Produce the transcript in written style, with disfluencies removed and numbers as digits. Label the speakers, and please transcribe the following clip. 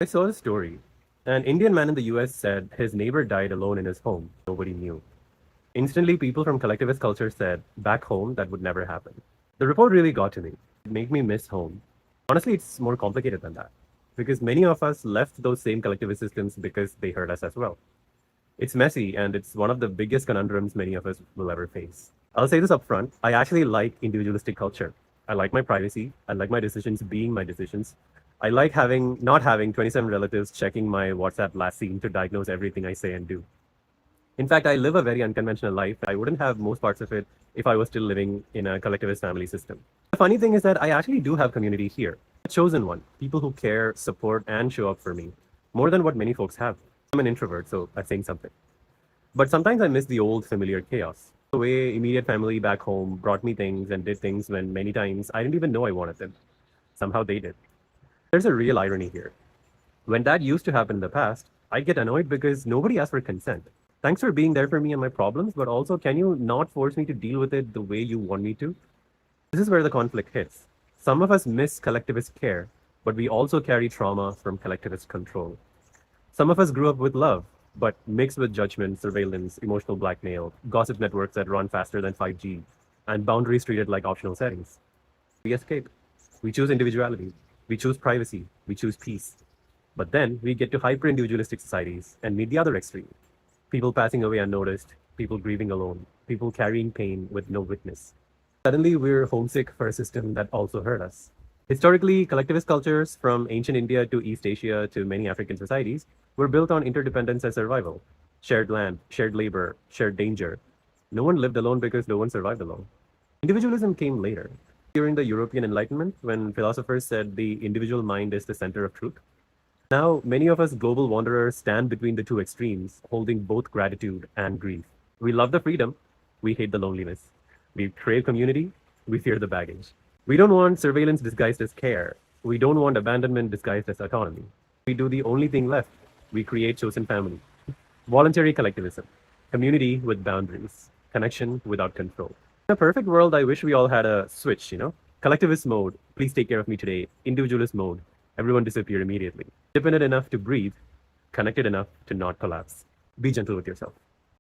Speaker 1: I saw a story. An Indian man in the US said his neighbor died alone in his home. Nobody knew. Instantly, people from collectivist culture said, back home, that would never happen. The report really got to me. It made me miss home. Honestly, it's more complicated than that. Because many of us left those same collectivist systems because they hurt us as well. It's messy, and it's one of the biggest conundrums many of us will ever face. I'll say this up front. I actually like individualistic culture. I like my privacy. I like my decisions being my decisions. I like having not having 27 relatives checking my WhatsApp last seen to diagnose everything I say and do. In fact, I live a very unconventional life. I wouldn't have most parts of it if I was still living in a collectivist family system. The funny thing is that I actually do have community here. A chosen one, people who care, support, and show up for me, more than what many folks have. I'm an introvert, so I'm saying something. But sometimes I miss the old familiar chaos. The way immediate family back home brought me things and did things when many times I didn't even know I wanted them. Somehow they did. There's a real irony here. When that used to happen in the past, I'd get annoyed because nobody asked for consent. Thanks for being there for me and my problems, but also can you not force me to deal with it the way you want me to? This is where the conflict hits. Some of us miss collectivist care, but we also carry trauma from collectivist control. Some of us grew up with love, but mixed with judgment, surveillance, emotional blackmail, gossip networks that run faster than 5G, and boundaries treated like optional settings. We escape. We choose individuality. We choose privacy. We choose peace. But then we get to hyper individualistic societies and meet the other extreme. People passing away unnoticed, people grieving alone, people carrying pain with no witness. Suddenly, we're homesick for a system that also hurt us. Historically, collectivist cultures from ancient India to East Asia to many African societies were built on interdependence and survival. Shared land, shared labor, shared danger. No one lived alone because no one survived alone. Individualism came later, during the European Enlightenment, when philosophers said the individual mind is the center of truth. Now, many of us global wanderers stand between the two extremes, holding both gratitude and grief. We love the freedom, we hate the loneliness. We crave community, we fear the baggage. We don't want surveillance disguised as care. We don't want abandonment disguised as autonomy. We do the only thing left. We create chosen family. Voluntary collectivism. Community with boundaries. Connection without control. In a perfect world, I wish we all had a switch. Collectivist mode, please take care of me today. Individualist mode, everyone disappear immediately. Independent enough to breathe, connected enough to not collapse. Be gentle with yourself.